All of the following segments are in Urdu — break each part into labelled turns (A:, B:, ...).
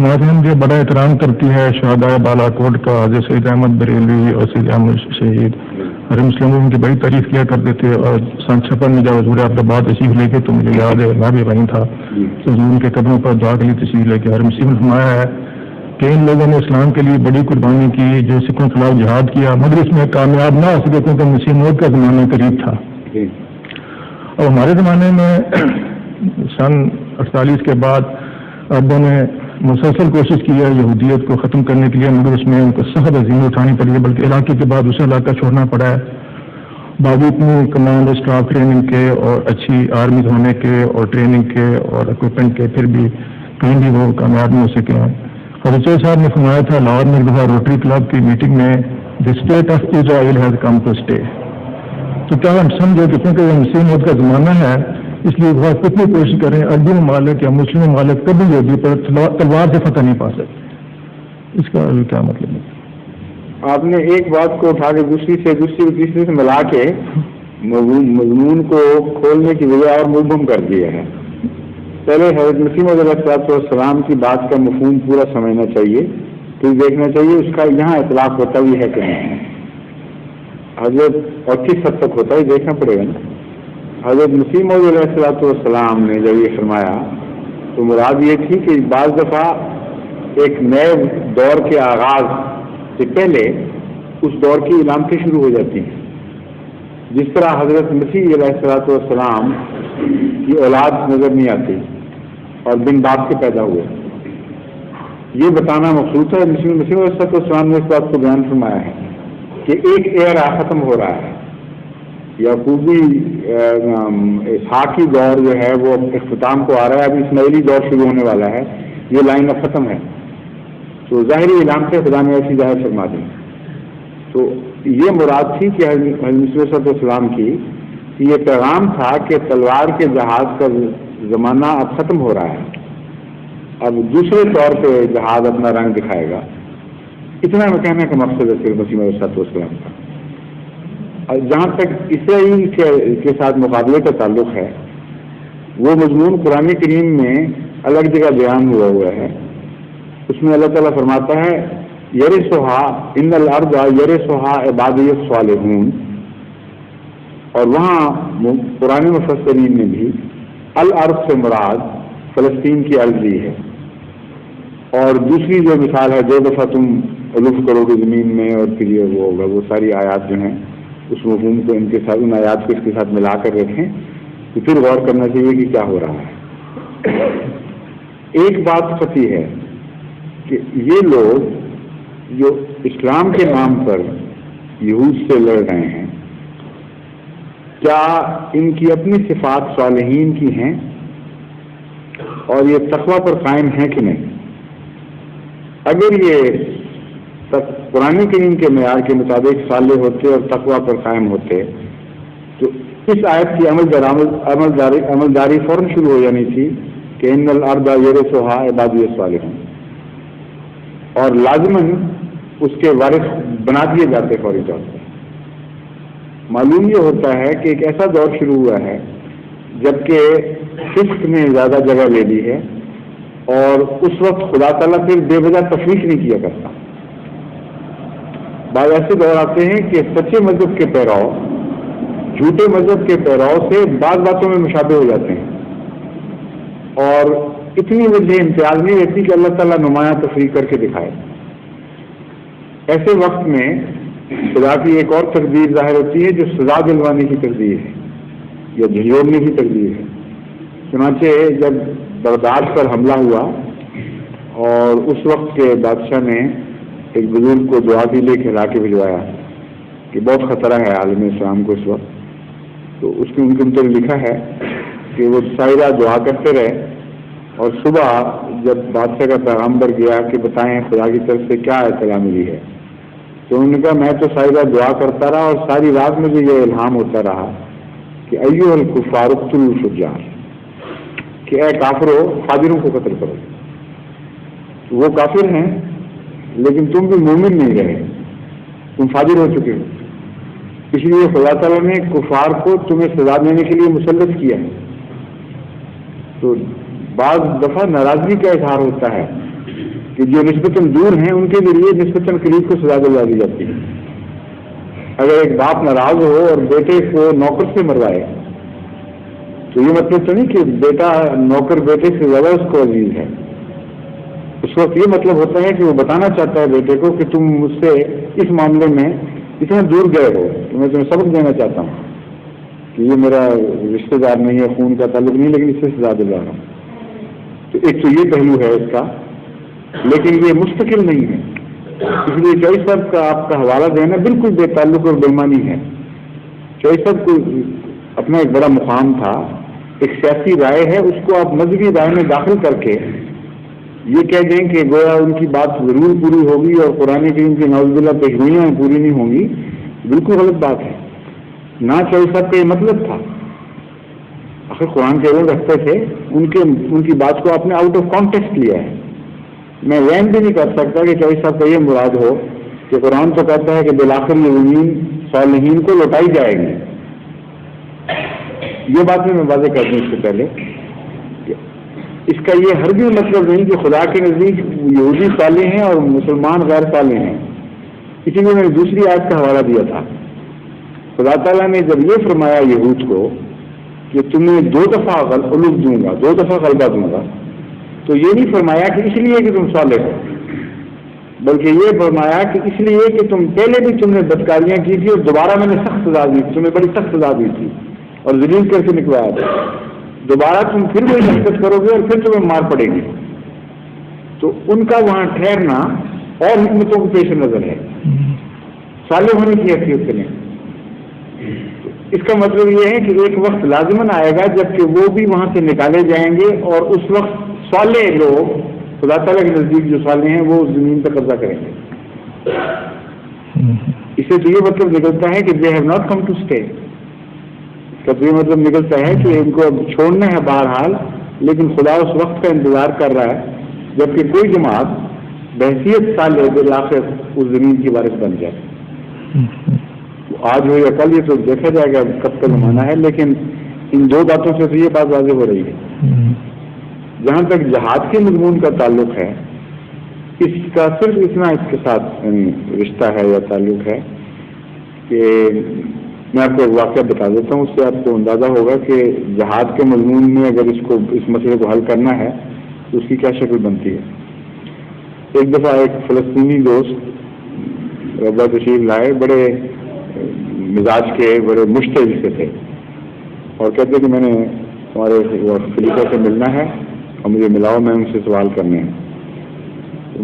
A: ناظرین مجھے بڑا احترام کرتی ہے شہداء بالا کوٹ کا حضرت سید احمد بریلوی اور سید احمد شہید ہر مسلم ان کی بڑی تعریف کیا کرتے تھے. اور سن 56 میں جب حضور عبدالباد تشریف لے کے تو مجھے یاد ہے میں بھی وہیں تھا تو حضور ان کے قدموں پر دعا کے لیے تشریف لے کے ہر مسلم نے فرمایا ہے کہ ان لوگوں نے اسلام کے لیے بڑی قربانی کی جو سکھوں کے خلاف جہاد کیا مگر اس میں کامیاب نہ ہو سکے کیونکہ مسیح موت کا زمانہ قریب تھا. اور ہمارے زمانے میں سن 48 کے بعد عربوں نے مسلسل کوشش کی ہے یہودیت کو ختم کرنے کے لیے مگر اس میں ان کو سخت عظیم اٹھانی پڑی ہے بلکہ علاقے کے بعد دوسرا علاقہ چھوڑنا پڑا ہے. باوجود اتنی کمانڈ اسٹاف ٹریننگ کے اور اچھی آرمیز ہونے کے اور ٹریننگ کے اور اکوپمنٹ کے پھر بھی کہیں بھی وہ کامیاب نہیں ہو سکے ہیں. حضرت صاحب نے فرمایا تھا لاہور میں ایک دفعہ روٹری کلب کی میٹنگ میں the state of Israel has come to stay. تو کیا ہم سمجھے کہ کیونکہ وہ مسیح موت کا زمانہ ہے اس لیے وہ کتنی کوشش کریں عربی ممالک یا مسلم ممالک کبھی یہودی پر تلوار سے فتح نہیں پا سکتے. اس کا کیا مطلب ہے؟
B: آپ نے ایک بات کو اٹھا کے دوسری سے تیسری سے ملا کے مضمون کو کھولنے کی وجہ اور مبہم کر دیا ہے. پہلے حضرت مسیح موعود علیہ السلام کی بات کا مفہوم پورا سمجھنا چاہیے پھر دیکھنا چاہیے اس کا یہاں اطلاق ہوتا بھی ہے کہ نہیں. حضرت اور کس حد تک ہوتا ہے دیکھنا پڑے گا نا. حضرت مسیح موعود علیہ السلام نے جب یہ فرمایا تو مراد یہ تھی کہ بعض دفعہ ایک نئے دور کے آغاز سے پہلے اس دور کی علامتیں شروع ہو جاتی ہیں. جس طرح حضرت مسیح علیہ السلام کی اولاد نظر نہیں آتی اور بن باپ کے پیدا ہوئے یہ بتانا مقصود ہے. مسیح علیہ السلام نے اس بات کو بیان فرمایا ہے کہ ایک ایرا ختم ہو رہا ہے. یعقوبی اسحاقی دور جو ہے وہ اختتام کو آ رہا ہے. ابھی اسماعیلی دور شروع ہونے والا ہے. یہ لائن اب ختم ہے تو ظاہری علامتیں خدا نے ایسی ظاہر فرما دی. تو یہ مراد تھی کہ حضرت مسیح علیہ السلام کی یہ پیغام تھا کہ تلوار کے جہاز کا زمانہ اب ختم ہو رہا ہے. اب دوسرے طور پہ جہاز اپنا رنگ دکھائے گا. اتنا میں کہنے کا مقصد ہے مسیح علیہ السلام کا. جہاں تک اسرائیل کے ساتھ مقابلے کا تعلق ہے وہ مضمون قرآن کریم میں الگ جگہ بیان ہوا ہے. اس میں اللہ تعالیٰ فرماتا ہے یرثھا ان الارض یرثھا عبادی الصالحون. اور وہاں قرآن مفسرین نے بھی الارض سے مراد فلسطین کی ارض لی ہے. اور دوسری جو مثال ہے 2 دفعہ تم الف کرو گے زمین میں اور پھر یہ وہ ہوگا وہ ساری آیات جو ہیں اس مفہوم کو ان کے ساتھ ان آیات کو اس کے ساتھ ملا کر رکھیں تو پھر غور کرنا چاہیے کہ کیا ہو رہا ہے. ایک بات قطعی ہے کہ یہ لوگ جو اسلام کے نام پر یہود سے لڑ رہے ہیں کیا ان کی اپنی صفات صالحین کی ہیں اور یہ تقوی پر قائم ہیں کہ نہیں. اگر یہ قرآن کریم کے معیار کے مطابق صالح ہوتے اور تقوی پر قائم ہوتے تو اس آیت کی عملداری فوراً شروع ہو جانی تھی کہ ان الارض یرثھا عبادی الصالحون اور لازماً اس کے وارث بنا دیے جاتے فوری طور پر. معلوم یہ ہوتا ہے کہ ایک ایسا دور شروع ہوا ہے جبکہ فسق نے زیادہ جگہ لے لی ہے اور اس وقت خدا تعالیٰ پھر بے وجہ تفریق نہیں کیا کرتا. بعض ایسے دور آتے ہیں کہ سچے مذہب کے پیراؤ جھوٹے مذہب کے پیراؤ سے بعض باتوں میں مشابہ ہو جاتے ہیں اور اتنی وجہ امتیاز نہیں رہتی کہ اللہ تعالیٰ نمایاں تفریق کر کے دکھائے. ایسے وقت میں خدا کی ایک اور تقدیر ظاہر ہوتی ہے جو سزا دلوانے کی تقدیر ہے یا جھنجھوڑنے کی تقدیر ہے. چنانچہ جب بغداد پر حملہ ہوا اور اس وقت کے بادشاہ نے ایک بزرگ کو دعا کے لیے کھلا کے بھجوایا کہ بہت خطرہ ہے عالم اسلام کو اس وقت. تو اس نے ان کے متعلق لکھا ہے کہ وہ ساری رات دعا کرتے رہے اور صبح جب بادشاہ کا پیغامبر گیا کہ بتائیں خدا کی طرف سے کیا اطلاع ملی ہے تو انہوں نے کہا میں تو ساری رات دعا کرتا رہا اور ساری رات مجھے یہ الہام ہوتا رہا کہ ایھا الکفار اقتلوا الفجار کہ اے کافرو فاجروں کو قتل کرو. وہ کافر ہیں لیکن تم بھی مومن نہیں رہے تم فاجر ہو چکے ہو. اس لیے خدا تعالیٰ نے کفار کو تمہیں سزا دینے کے لیے مسلط کیا ہے. تو بعض دفعہ ناراضگی کا اظہار ہوتا ہے کہ جو نسبتاً دور ہیں ان کے ذریعے نسبتاً قریب کو سزا دلوا دی جاتی ہے. اگر ایک باپ ناراض ہو اور بیٹے کو نوکر سے مروائے تو یہ مطلب تو نہیں کہ بیٹا نوکر بیٹے سے زیادہ اس کو عزیز ہے. اس وقت یہ مطلب ہوتا ہے کہ وہ بتانا چاہتا ہے بیٹے کو کہ تم مجھ سے اس معاملے میں اتنا دور گئے ہو کہ میں تمہیں سبق دینا چاہتا ہوں کہ یہ میرا رشتہ دار نہیں ہے، خون کا تعلق نہیں، لیکن اس سے سزا دلوا رہا ہوں. تو ایک تو یہ پہلو ہے اس کا، لیکن یہ مستقل نہیں ہے. اس لیے چوہدری صاحب کا آپ کا حوالہ دینا بالکل بے تعلق اور بےمانی ہے. چوہدری صاحب کو اپنا ایک بڑا مقام تھا، ایک سیاسی رائے ہے، اس کو آپ مذہبی رائے میں داخل کر کے یہ کہہ دیں کہ گویا ان کی بات ضرور پوری ہوگی اور قرآن کریم کی نعوذ باللہ پیشگوئیاں پوری نہیں ہوں گی، بالکل غلط بات ہے. نہ چوہدری صاحب کا یہ مطلب تھا. آخر قرآن کے علم رکھتے تھے، ان کی بات کو آپ نے آؤٹ آف کانٹیکسٹ لیا ہے. میں وہم بھی نہیں کر سکتا کہ چوہدری صاحب کا یہ مراد ہو کہ قرآن تو کہتا ہے کہ بالآخر یہ زمین صالحین کو لوٹائی جائے گی. یہ بات میں واضح کر دوں اس سے پہلے، اس کا یہ ہرگز مطلب نہیں کہ خدا کے نزدیک یہودی صالح ہیں اور مسلمان غیر صالح ہیں. اسی لیے میں نے دوسری آیت کا حوالہ دیا تھا. خدا تعالیٰ نے جب یہ فرمایا یہود کو کہ تمہیں 2 دفعہ علوم دوں گا، 2 دفعہ غلبہ دوں گا، تو یہ نہیں فرمایا کہ اس لیے کہ تم صالح ہو، بلکہ یہ فرمایا کہ اس لیے کہ تم پہلے بھی تم نے بدکاریاں کی تھی اور دوبارہ میں نے سخت سزا دی تھی، تمہیں بڑی سخت سزا دی تھی اور ذلیل کر کے نکلوایا تھا. دوبارہ تم پھر وہی حرکت کرو گے اور پھر تمہیں مار پڑے گی. تو ان کا وہاں ٹھہرنا اور حکمتوں کو پیش نظر ہے، صالح ہونے کی حیثیت سے نہیں. اس کا مطلب یہ ہے کہ ایک وقت لازماً آئے گا جب کہ وہ بھی وہاں سے نکالے جائیں گے اور اس وقت صالح لوگ خدا تعالیٰ کے نزدیک جو صالح ہیں وہ زمین پر قبضہ کریں گے. اس سے تو یہ مطلب نکلتا ہے کہ they have not come to stay. اس کا تو یہ مطلب نکلتا ہے کہ ان کو اب چھوڑنا ہے بہرحال، لیکن خدا اس وقت کا انتظار کر رہا ہے جبکہ کوئی جماعت بحیثیت صالح بالآخر اس زمین کی وارث بن جائے. آج ہو یا کل یہ تو دیکھا جائے گا کب کا زمانہ ہے، لیکن ان 2 باتوں سے تو یہ بات واضح ہو رہی ہے. جہاں تک جہاد کے مضمون کا تعلق ہے، اس کا صرف اتنا اس کے ساتھ رشتہ ہے یا تعلق ہے کہ میں آپ کو ایک واقعہ بتا دیتا ہوں، اس سے آپ کو اندازہ ہوگا کہ جہاد کے مضمون میں اگر اس مسئلے کو حل کرنا ہے تو اس کی کیا شکل بنتی ہے. ایک دفعہ ایک فلسطینی دوست ربا تشریف لائے، بڑے مزاج کے، بڑے مشتعل سے تھے، اور کہتے کہ میں نے ہمارے خلیفہ سے ملنا ہے اور مجھے ملاؤ، میں ان سے سوال کرنے ہیں.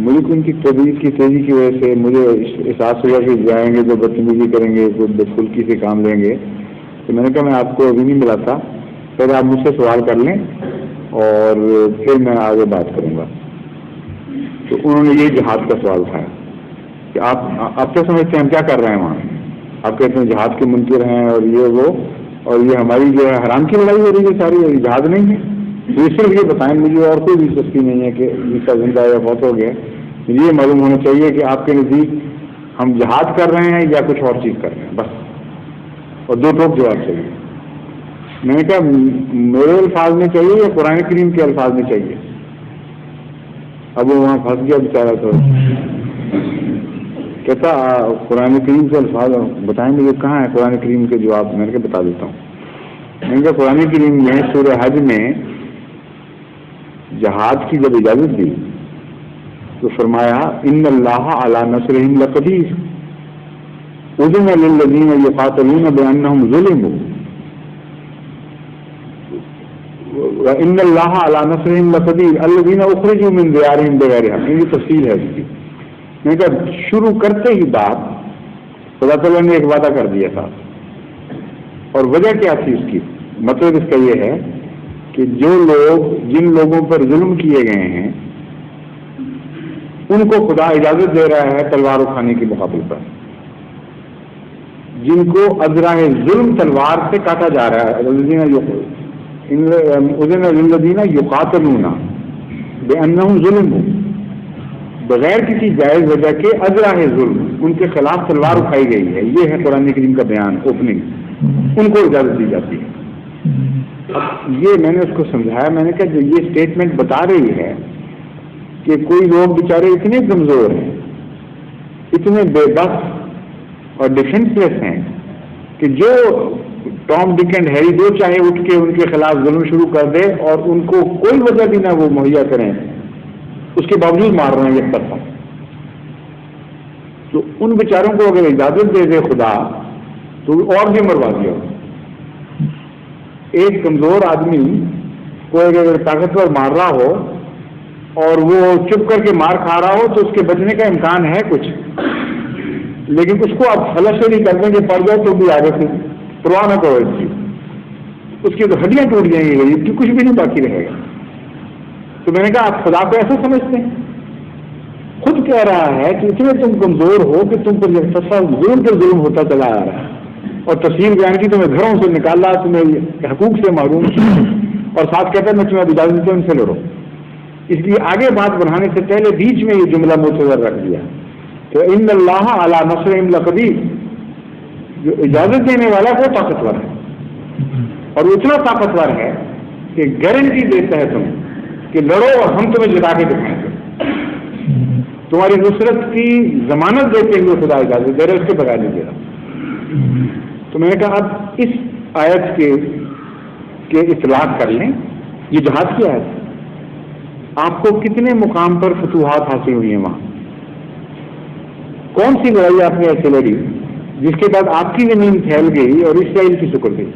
B: مجھے ان کی طبیعت کی تیزی کی وجہ سے مجھے احساس ہوا کہ جائیں گے تو بدتمیزی کریں گے، بدخلقی سے کام لیں گے. تو میں نے کہا میں آپ کو ابھی نہیں ملاتا، پہلے آپ مجھ سے سوال کر لیں اور پھر میں آگے بات کروں گا. تو انہوں نے یہ جہاد کا سوال تھا کہ آپ کیا سمجھتے ہیں ہم کیا کر رہے ہیں وہاں؟ آپ کہتے ہیں جہاد کے منکر ہیں اور یہ وہ، اور یہ ہماری جو ہے حرام کی لڑائی ہو رہی ہے ساری، جہاد نہیں ہے. یہ صرف یہ بتائیں، مجھے اور کوئی دلچسپی نہیں ہے کہ جس کا زندہ یا فوت ہو گیا. مجھے یہ معلوم ہونا چاہیے کہ آپ کے نزدیک ہم جہاد کر رہے ہیں یا کچھ اور چیز کر رہے ہیں، بس. اور 2 ٹوک جواب چاہیے. میں نے کہا میرے الفاظ میں چاہیے یا قرآن کریم کے الفاظ میں چاہیے؟ اب وہ وہاں پھنس گیا بیچارہ. تو کہتا قرآن کریم کے الفاظ بتائیں مجھے کہاں ہے قرآن کریم کے جواب. میں نے کہا بتا دیتا ہوں. میں نے کہا قرآن کریم میں سورہ حج میں جہاد کی جب اجازت دی تو فرمایا ان اللہ علی نصرہم لقدیر اذن للذین یقاتلون بانہم ظلموا وان اللہ علی نصرہم لقدیر الذین اخرجوا من دیارہم بغیر حق. یہ تفصیل ہے اس کی. میں نے کہا شروع کرتے ہی بات خدا تعالیٰ نے ایک وعدہ کر دیا تھا، اور وجہ کیا تھی اس کی؟ مطلب اس کا یہ ہے کہ جن لوگوں پر ظلم کیے گئے ہیں ان کو خدا اجازت دے رہا ہے تلوار اٹھانے کے مقابل پر. جن کو ازراہ ظلم تلوار سے کاٹا جا رہا ہے، الذین یقاتلون بانہم ظلموا، بغیر کسی جائز وجہ کے ازراہ ظلم ان کے خلاف تلوار اٹھائی گئی ہے. یہ ہے قرآن کریم کا بیان اوپننگ. ان کو اجازت دی جاتی ہے. اب یہ میں نے اس کو سمجھایا، میں نے کہا جو یہ اسٹیٹمنٹ بتا رہی ہے کہ کوئی لوگ بیچارے اتنے کمزور ہیں، اتنے بے بس اور ڈیفینس لیس ہیں کہ جو ٹام ڈک اینڈ ہیری جو چاہے اٹھ کے ان کے خلاف ظلم شروع کر دے اور ان کو کوئی وجہ بھی نہ وہ مہیا کریں، اس کے باوجود مار رہے ہیں ایک طرفہ. تو ان بیچاروں کو اگر اجازت دے دے خدا تو اور بھی مروا دیا. ایک کمزور آدمی کو اگر طاقتور مار رہا ہو اور وہ چپ کر کے مار کھا رہا ہو تو اس کے بچنے کا امکان ہے کچھ، لیکن اس کو آپ فلش نہیں کر دیں کہ پڑ جائے تو بھی آگے سے پرواہ نہ کرو اس کی، اس کی تو ہڈیاں ٹوٹ جائیں گی، اس کی کچھ بھی نہیں باقی رہے گا. تو میں نے کہا آپ خدا کو ایسا سمجھتے ہیں؟ خود کہہ رہا ہے کہ اتنے تم کمزور ہو کہ تم پر ظلم کے ظلم ہوتا چلا آ رہا ہے، اور تفصیل بیان کی تمہیں گھروں سے نکالا، تمہیں حقوق سے محروم کیا، اور ساتھ کہتا ہے میں تمہیں اجازت دیتا ہوں ان سے لڑو. اس لیے آگے بات بڑھانے سے پہلے بیچ میں یہ جملہ معتبر رکھ دیا کہ ان اللہ علی نصرہم لقدیر، جو اجازت دینے والا وہ طاقتور ہے، اور وہ اتنا طاقتور ہے کہ گارنٹی دیتا ہے تم کہ لڑو اور ہم تمہیں جتا کے دکھائیں گے. تمہاری نصرت کی ضمانت دیتے ہوئے خدا اجازت دے رہا ہے، اس کے بغیر نہیں دے رہا. تو میں نے کہا اب اس آیت کے اطلاق کر لیں. یہ جہاد کی آیت، آپ کو کتنے مقام پر فتوحات حاصل ہوئی ہیں، وہاں کون سی لڑائی آپ نے ایسے لڑی جس کے بعد آپ کی زمین پھیل گئی اور اسرائیل کی سکڑ گئی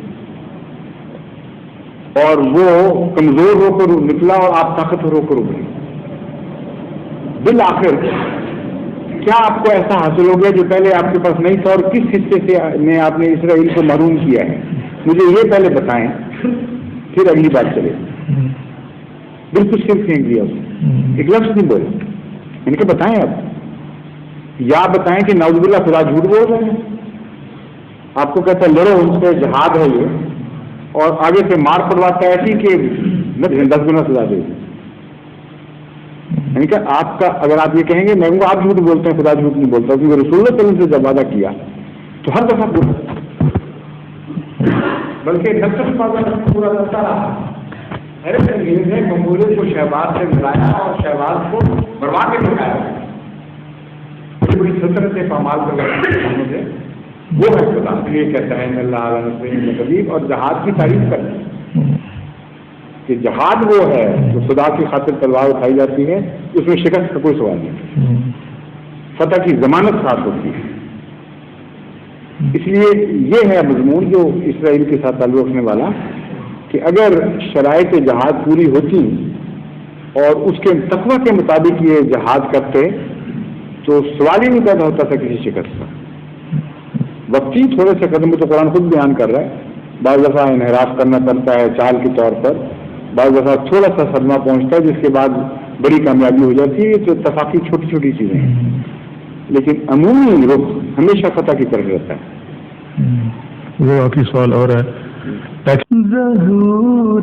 B: اور وہ کمزور ہو کر نکلا اور آپ طاقتور ہو کر ابھرے؟ بالآخر کیا آپ کو ایسا حاصل ہو گیا جو پہلے آپ کے پاس نہیں تھا، اور کس حصے سے نے آپ نے اسرائیل کو محروم کیا ہے؟ مجھے یہ پہلے بتائیں، پھر اگلی بات چلے. بالکل صرف پھینک دیا اسے، ایک لفظ نہیں بولے. ان کو بتائیں اب، یا بتائیں کہ نعوذ باللہ خدا جھوٹ بول رہے ہیں. آپ کو کہتا ہے لڑو ان سے، جہاد ہے یہ، اور آگے سے مار پڑواتا ہے ایسی کہ 10 گنا سزا دے گی. یعنی کہ آپ کا اگر آپ یہ کہیں گے میں آپ جھوٹ بولتے ہیں، خدا جھوٹ نہیں بولتا، کیونکہ رسول اللہ صلی اللہ علیہ وسلم سے جب وعدہ کیا تو ہر دفعہ بلکہ پورا کرتا رہا. حیرت انگیز ہے، ممبولے کو شہباز سے ملایا اور شہباز کو بروا کے دکھایا. بڑی بڑی سلطنتیں پامال کر وہ ہے خدا. یہ کہتا ہے اللہ علیہ نصرہم لقدیر، اور جہاد کی تعریف کرتا ہے کہ جہاد وہ ہے جو خدا کی خاطر تلوار اٹھائی جاتی ہے، اس میں شکست کا کوئی سوال نہیں، فتح کی ضمانت ساتھ ہوتی ہے. اس لیے یہ ہے مضمون جو اسرائیل کے ساتھ تعلق رکھنے والا، کہ اگر شرائط جہاد پوری ہوتی اور اس کے تقوی کے مطابق یہ جہاد کرتے تو سوال ہی نہیں پیدا ہوتا تھا کسی شکست کا. وقتی تھوڑے سے قدم تو قرآن خود بیان کر رہا ہے، بعض دفعہ انحراف کرنا پڑتا ہے چال کے طور پر، بعض دفعہ تھوڑا سا صدمہ پہنچتا ہے جس کے بعد بڑی کامیابی ہو جاتی ہے. یہ تو اتفاقی چھوٹی چھوٹی چیزیں ہیں، لیکن عمومی رخ ہمیشہ فتح کی طرف رہتا ہے.
A: وہ آخری سوال اور ہے،
C: ظہور